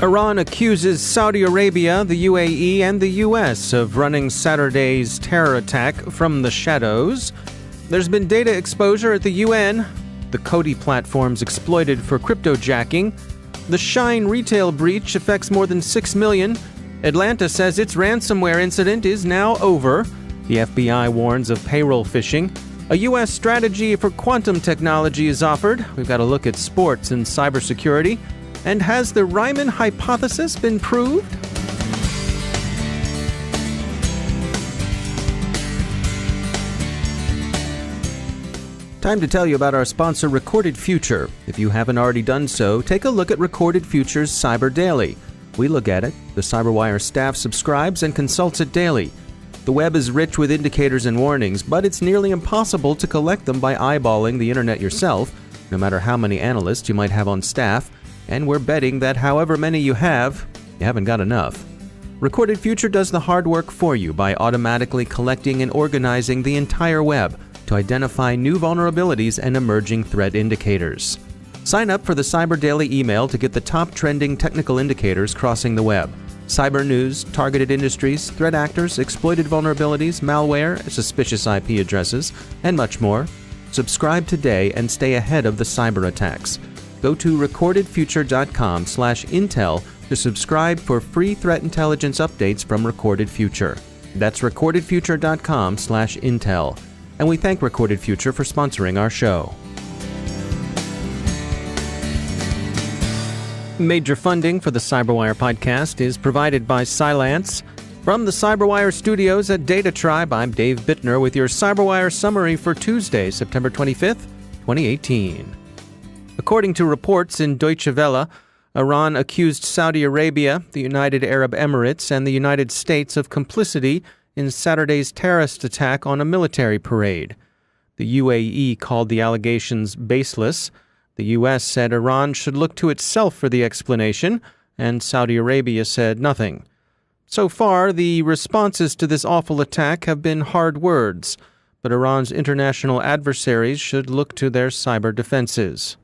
Iran accuses Saudi Arabia, the UAE, and the U.S. of running Saturday's terror attack from the shadows. There's been data exposure at the UN. The Kodi platform's exploited for cryptojacking. The SHEIN retail breach affects more than 6 million. Atlanta says its ransomware incident is now over. The FBI warns of payroll phishing. A U.S. strategy for quantum technology is offered. We've got a look at sports and cybersecurity. And has the Riemann hypothesis been proved? Time to tell you about our sponsor, Recorded Future. If you haven't already done so, take a look at Recorded Future's Cyber Daily. We look at it. The CyberWire staff subscribes and consults it daily. The web is rich with indicators and warnings, but it's nearly impossible to collect them by eyeballing the internet yourself, no matter how many analysts you might have on staff. And we're betting that however many you haven't got enough. Recorded Future does the hard work for you by automatically collecting and organizing the entire web to identify new vulnerabilities and emerging threat indicators. Sign up for the Cyber Daily email to get the top trending technical indicators crossing the web. Cyber news, targeted industries, threat actors, exploited vulnerabilities, malware, suspicious IP addresses, and much more. Subscribe today and stay ahead of the cyber attacks. Go to recordedfuture.com/intel to subscribe for free threat intelligence updates from Recorded Future. That's recordedfuture.com/intel. And we thank Recorded Future for sponsoring our show. Major funding for the CyberWire podcast is provided by Cylance. From the CyberWire studios at Data Tribe, I'm Dave Bittner with your CyberWire summary for Tuesday, September 25th, 2018. According to reports in Deutsche Welle, Iran accused Saudi Arabia, the United Arab Emirates, and the United States of complicity in Saturday's terrorist attack on a military parade. The UAE called the allegations baseless. The U.S. said Iran should look to itself for the explanation, and Saudi Arabia said nothing. So far, the responses to this awful attack have been hard words, but Iran's international adversaries should look to their cyber defenses.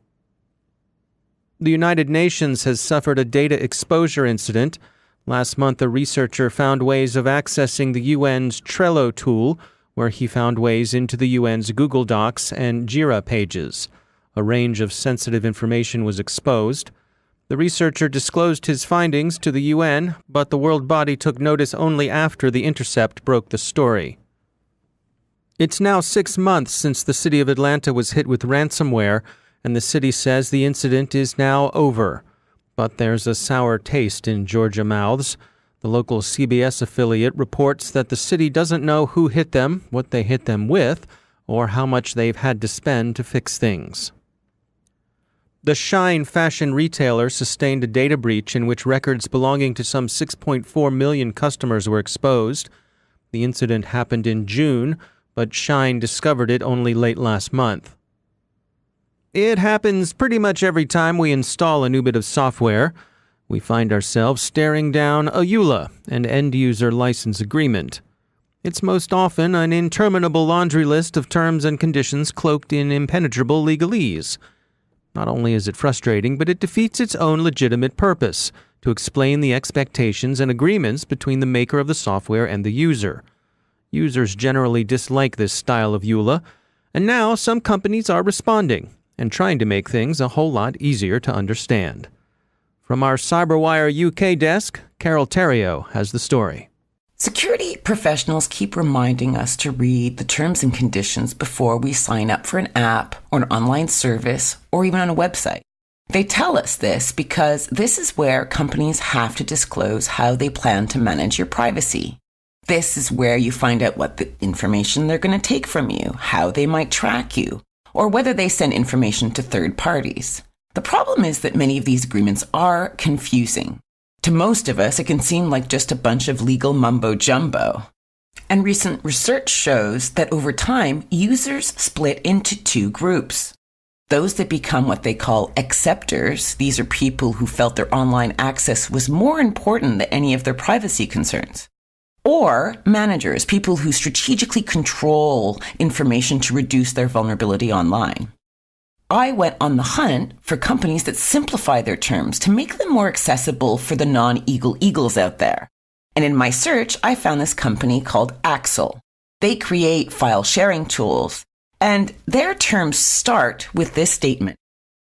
The United Nations has suffered a data exposure incident. Last month, a researcher found ways of accessing the UN's Trello tool, where he found ways into the UN's Google Docs and Jira pages. A range of sensitive information was exposed. The researcher disclosed his findings to the UN, but the world body took notice only after The Intercept broke the story. It's now 6 months since the city of Atlanta was hit with ransomware, and the city says the incident is now over. But there's a sour taste in Georgia mouths. The local CBS affiliate reports that the city doesn't know who hit them, what they hit them with, or how much they've had to spend to fix things. The SHEIN fashion retailer sustained a data breach in which records belonging to some 6.4 million customers were exposed. The incident happened in June, but SHEIN discovered it only late last month. It happens pretty much every time we install a new bit of software. We find ourselves staring down a EULA, an end-user license agreement. It's most often an interminable laundry list of terms and conditions cloaked in impenetrable legalese. Not only is it frustrating, but it defeats its own legitimate purpose, to explain the expectations and agreements between the maker of the software and the user. Users generally dislike this style of EULA, and now some companies are responding and trying to make things a whole lot easier to understand. From our CyberWire UK desk, Carole Theriault has the story. Security professionals keep reminding us to read the terms and conditions before we sign up for an app or an online service or even on a website. They tell us this because this is where companies have to disclose how they plan to manage your privacy. This is where you find out what the information they're going to take from you, how they might track you, or whether they send information to third parties. The problem is that many of these agreements are confusing. To most of us, it can seem like just a bunch of legal mumbo-jumbo. And recent research shows that over time, users split into two groups. Those that become what they call acceptors, these are people who felt their online access was more important than any of their privacy concerns. Or managers, people who strategically control information to reduce their vulnerability online. I went on the hunt for companies that simplify their terms to make them more accessible for the non-eagle eagles out there. And in my search, I found this company called Axel. They create file sharing tools, and their terms start with this statement.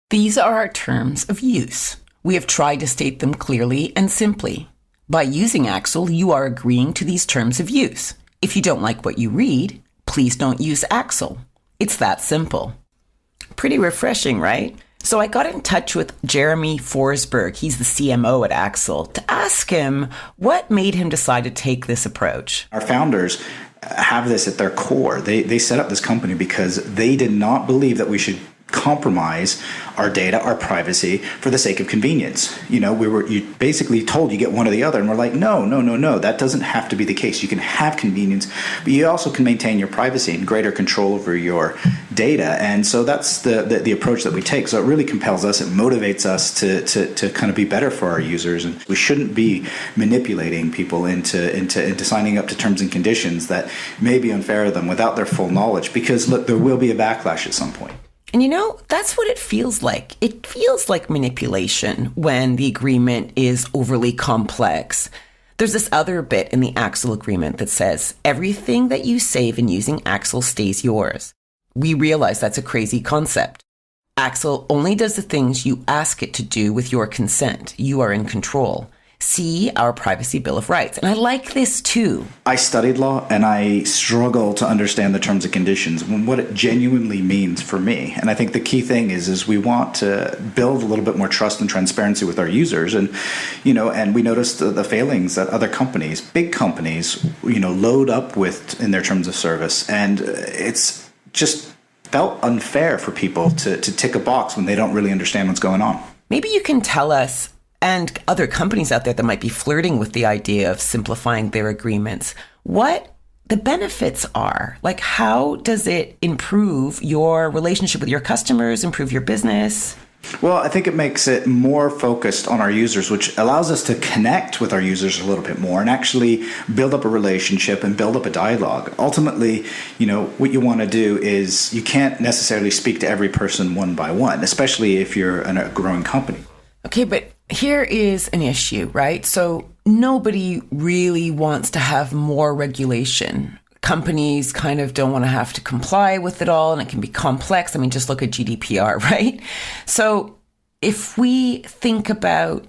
These are our terms of use. We have tried to state them clearly and simply. By using Axel, you are agreeing to these terms of use. If you don't like what you read, please don't use Axel. It's that simple. Pretty refreshing, right? So I got in touch with Jeremy Forsberg, he's the CMO at Axel, to ask him what made him decide to take this approach. Our founders have this at their core. They set up this company because they did not believe that we should compromise our data, our privacy, for the sake of convenience. You basically told you get one or the other, and we're like, no, that doesn't have to be the case. You can have convenience, but you also can maintain your privacy and greater control over your data. And so that's the approach that we take. So it really compels us, it motivates us to kind of be better for our users, and we shouldn't be manipulating people into signing up to terms and conditions that may be unfair to them without their full knowledge, because look, there will be a backlash at some point. And that's what it feels like. It feels like manipulation when the agreement is overly complex. There's this other bit in the Axel agreement that says, everything that you save in using Axel stays yours. We realize that's a crazy concept. Axel only does the things you ask it to do with your consent. You are in control. See our Privacy Bill of Rights. And I like this too. I studied law and I struggle to understand the terms and conditions and what it genuinely means for me. And I think the key thing is we want to build a little bit more trust and transparency with our users. And, and we noticed the failings that other companies, big companies, load up with in their terms of service. And it's just felt unfair for people to tick a box when they don't really understand what's going on. Maybe you can tell us, and other companies out there that might be flirting with the idea of simplifying their agreements, what the benefits are. Like, how does it improve your relationship with your customers, improve your business? Well, I think it makes it more focused on our users, which allows us to connect with our users a little bit more and actually build up a relationship and build up a dialogue. Ultimately, what you want to do is you can't necessarily speak to every person one by one, especially if you're a growing company. Okay, but here is an issue, right? So nobody really wants to have more regulation. Companies kind of don't want to have to comply with it all, and it can be complex. I mean, just look at GDPR, right? So if we think about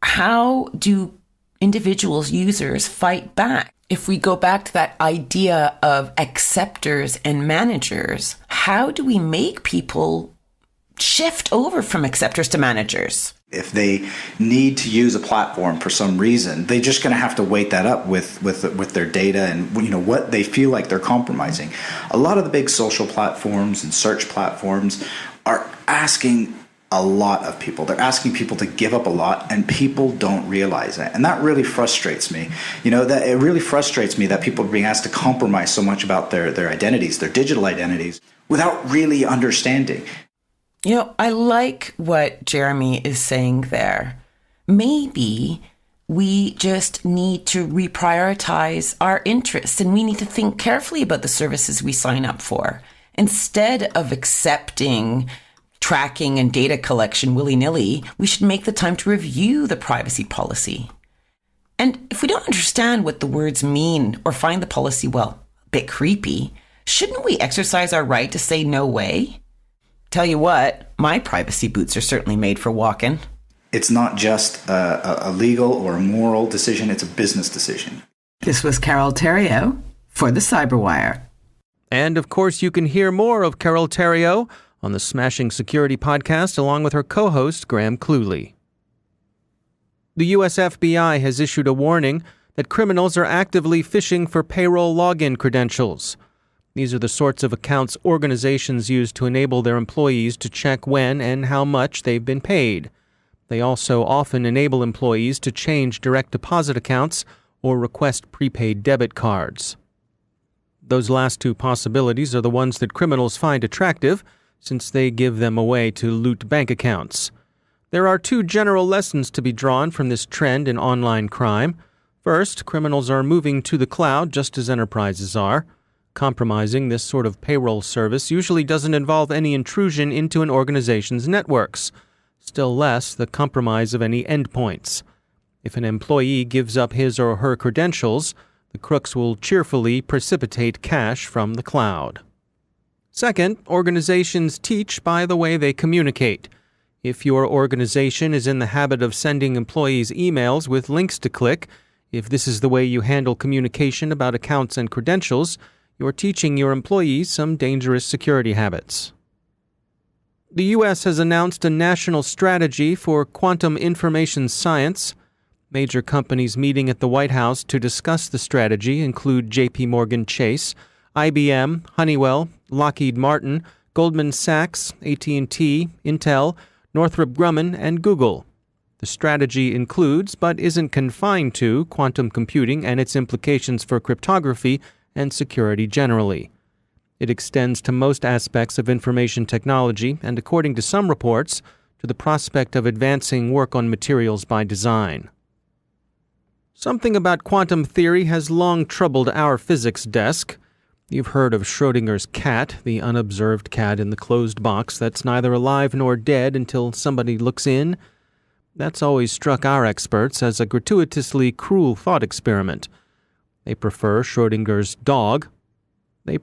how do individuals, users fight back? If we go back to that idea of acceptors and managers, how do we make people shift over from acceptors to managers? If they need to use a platform for some reason, they're just going to have to weight that up with their data and what they feel like they're compromising. A lot of the big social platforms and search platforms are asking a lot of people. They're asking people to give up a lot, and people don't realize that. And that really frustrates me. That it really frustrates me that people are being asked to compromise so much about their identities, their digital identities, without really understanding. I like what Jeremy is saying there. Maybe we just need to reprioritize our interests, and we need to think carefully about the services we sign up for. Instead of accepting tracking and data collection willy-nilly, we should make the time to review the privacy policy. And if we don't understand what the words mean or find the policy, a bit creepy, shouldn't we exercise our right to say no way? Tell you what, my privacy boots are certainly made for walking. It's not just a legal or a moral decision, it's a business decision. This was Carole Theriault for the Cyberwire. And of course, you can hear more of Carole Theriault on the Smashing Security podcast along with her co-host, Graham Cluley. The US FBI has issued a warning that criminals are actively phishing for payroll login credentials. These are the sorts of accounts organizations use to enable their employees to check when and how much they've been paid. They also often enable employees to change direct deposit accounts or request prepaid debit cards. Those last two possibilities are the ones that criminals find attractive, since they give them a way to loot bank accounts. There are two general lessons to be drawn from this trend in online crime. First, criminals are moving to the cloud just as enterprises are. Compromising this sort of payroll service usually doesn't involve any intrusion into an organization's networks, still less the compromise of any endpoints. If an employee gives up his or her credentials, the crooks will cheerfully precipitate cash from the cloud. Second, organizations teach by the way they communicate. If your organization is in the habit of sending employees emails with links to click, if this is the way you handle communication about accounts and credentials, you're teaching your employees some dangerous security habits. The U.S. has announced a national strategy for quantum information science. Major companies meeting at the White House to discuss the strategy include J.P. Morgan Chase, IBM, Honeywell, Lockheed Martin, Goldman Sachs, AT&T, Intel, Northrop Grumman, and Google. The strategy includes, but isn't confined to, quantum computing and its implications for cryptography and security generally. It extends to most aspects of information technology and, according to some reports, to the prospect of advancing work on materials by design. Something about quantum theory has long troubled our physics desk. You've heard of Schrödinger's cat, the unobserved cat in the closed box that's neither alive nor dead until somebody looks in. That's always struck our experts as a gratuitously cruel thought experiment. They prefer Schrödinger's dog. The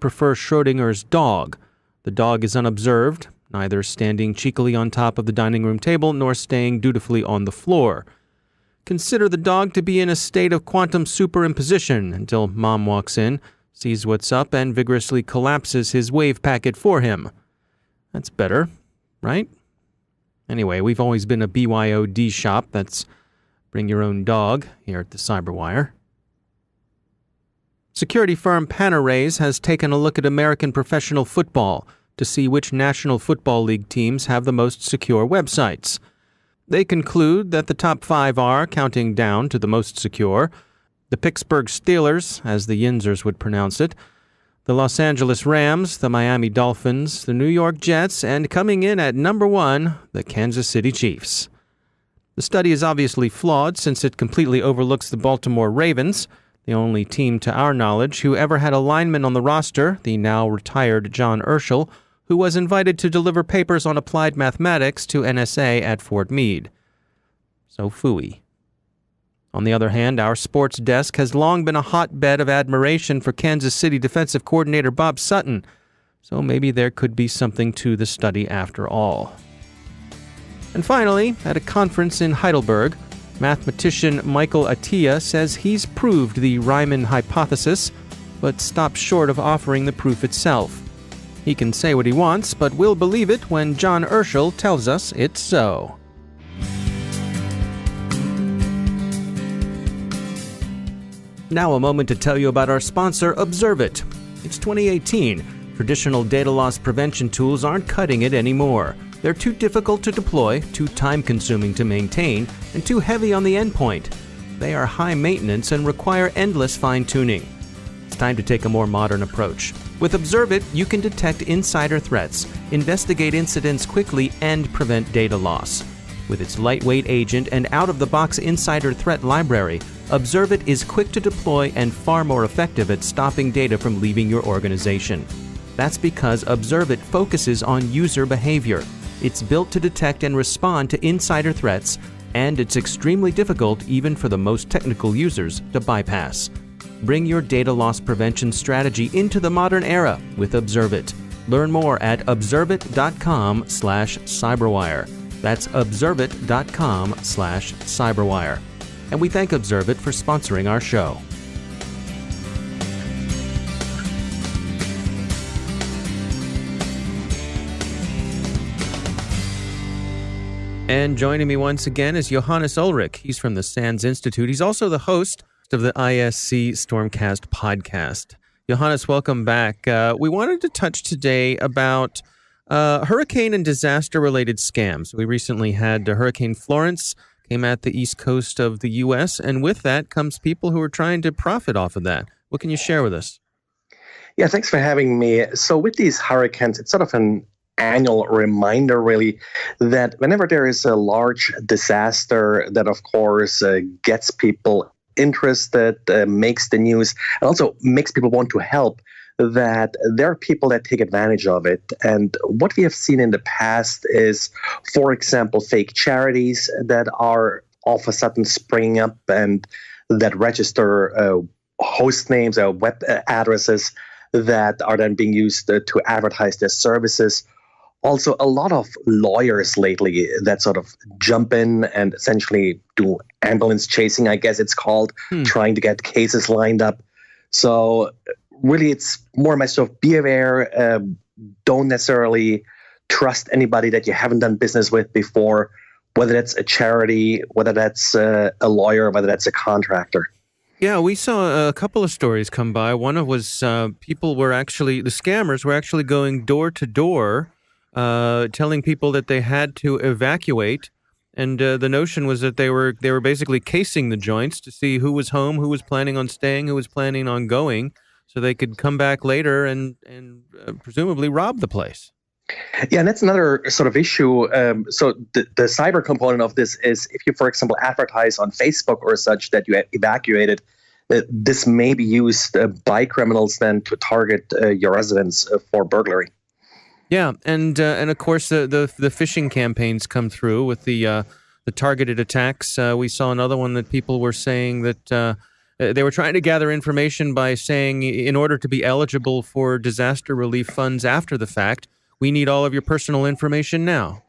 dog is unobserved, neither standing cheekily on top of the dining room table nor staying dutifully on the floor. Consider the dog to be in a state of quantum superimposition until Mom walks in, sees what's up, and vigorously collapses his wave packet for him. That's better, right? Anyway, we've always been a BYOD shop. That's bring your own dog here at the Cyberwire. Security firm Panarrays has taken a look at American professional football to see which National Football League teams have the most secure websites. They conclude that the top 5 are, counting down to the most secure, the Pittsburgh Steelers, as the Yinzers would pronounce it, the Los Angeles Rams, the Miami Dolphins, the New York Jets, and coming in at number 1, the Kansas City Chiefs. The study is obviously flawed since it completely overlooks the Baltimore Ravens, the only team to our knowledge who ever had a lineman on the roster, the now retired John Urschel, who was invited to deliver papers on applied mathematics to NSA at Fort Meade. So phooey. On the other hand, our sports desk has long been a hotbed of admiration for Kansas City defensive coordinator Bob Sutton, so maybe there could be something to the study after all. And finally, at a conference in Heidelberg, mathematician Michael Atiyah says he's proved the Riemann hypothesis, but stops short of offering the proof itself. He can say what he wants, but we'll believe it when John Urschel tells us it's so. Now a moment to tell you about our sponsor, Observit. It's 2018. Traditional data loss prevention tools aren't cutting it anymore. They're too difficult to deploy, too time-consuming to maintain, and too heavy on the endpoint. They are high maintenance and require endless fine-tuning. It's time to take a more modern approach. With Observit, you can detect insider threats, investigate incidents quickly, and prevent data loss. With its lightweight agent and out-of-the-box insider threat library, Observit is quick to deploy and far more effective at stopping data from leaving your organization. That's because Observit focuses on user behavior. It's built to detect and respond to insider threats, and it's extremely difficult even for the most technical users to bypass. Bring your data loss prevention strategy into the modern era with Observit. Learn more at observit.com/cyberwire. That's observit.com/cyberwire. And we thank Observit for sponsoring our show. And joining me once again is Johannes Ullrich. He's from the SANS Institute. He's also the host of the ISC Stormcast podcast. Johannes, welcome back. We wanted to touch today about hurricane and disaster-related scams. We recently had Hurricane Florence came at the east coast of the U.S., and with that comes people who are trying to profit off of that. What can you share with us? Yeah, thanks for having me. So with these hurricanes, it's sort of an annual reminder, really, that whenever there is a large disaster that, of course, gets people interested, makes the news, and also makes people want to help, that there are people that take advantage of it. And what we have seen in the past is, for example, fake charities that are all of a sudden springing up and that register host names or web addresses that are then being used to advertise their services. Also, a lot of lawyers lately that sort of jump in and essentially do ambulance chasing, I guess it's called, trying to get cases lined up. So really, it's more a matter of be aware. Don't necessarily trust anybody that you haven't done business with before, whether that's a charity, whether that's a lawyer, whether that's a contractor. Yeah, we saw a couple of stories come by. One of was the scammers were actually going door to door, telling people that they had to evacuate. And the notion was that they were basically casing the joints to see who was home, who was planning on staying, who was planning on going, so they could come back later and presumably rob the place. Yeah, and that's another sort of issue. So the cyber component of this is if you, for example, advertise on Facebook or such that you evacuated, this may be used by criminals then to target your residence for burglary. Yeah, and of course the phishing campaigns come through with the targeted attacks. We saw another one that people were saying that they were trying to gather information by saying, in order to be eligible for disaster relief funds after the fact, we need all of your personal information now.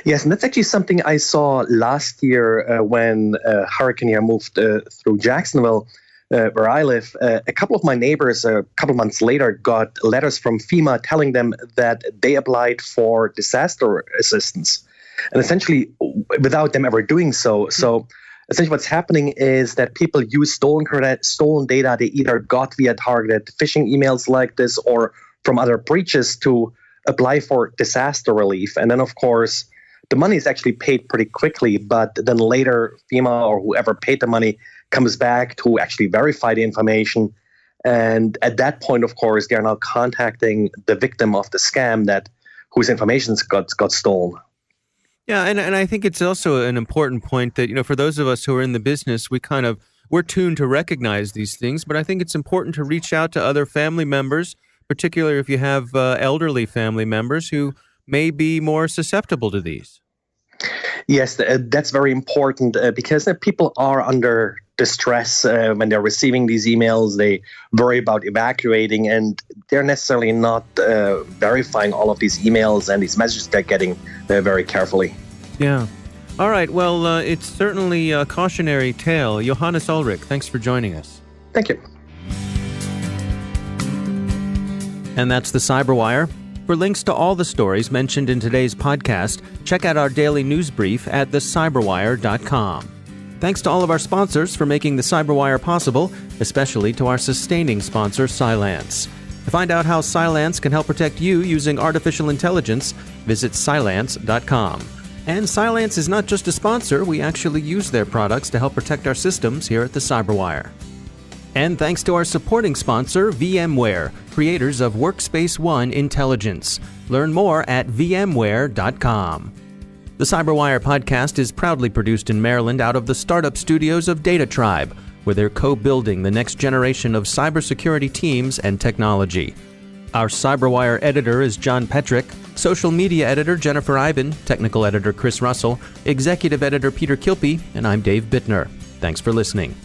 Yes, and that's actually something I saw last year when Hurricane moved through Jacksonville, where I live. A couple of my neighbors, a couple months later, got letters from FEMA telling them that they applied for disaster assistance, and essentially without them ever doing so. So essentially what's happening is that people use stolen data they either got via targeted phishing emails like this or from other breaches to apply for disaster relief. And then, of course, the money is actually paid pretty quickly, but then later FEMA or whoever paid the money comes back to actually verify the information. And at that point, of course, they're now contacting the victim of the scam whose information got stolen. Yeah, and I think it's also an important point that, for those of us who are in the business, we're tuned to recognize these things, but I think it's important to reach out to other family members, particularly if you have elderly family members who may be more susceptible to these. Yes, that's very important because people are under distress when they're receiving these emails. They worry about evacuating, and they're necessarily not verifying all of these emails and these messages they're getting very carefully. Yeah. All right. Well, it's certainly a cautionary tale. Johannes Ullrich, thanks for joining us. Thank you. And that's the Cyberwire. For links to all the stories mentioned in today's podcast, check out our daily news brief at thecyberwire.com. Thanks to all of our sponsors for making the Cyberwire possible, especially to our sustaining sponsor, Cylance. To find out how Cylance can help protect you using artificial intelligence, visit Cylance.com. And Cylance is not just a sponsor, we actually use their products to help protect our systems here at the Cyberwire. And thanks to our supporting sponsor, VMware, creators of Workspace ONE Intelligence. Learn more at vmware.com. The Cyberwire podcast is proudly produced in Maryland out of the startup studios of Data Tribe, where they're co-building the next generation of cybersecurity teams and technology. Our Cyberwire editor is John Petrick, social media editor Jennifer Iben, technical editor Chris Russell, executive editor Peter Kilpie, and I'm Dave Bittner. Thanks for listening.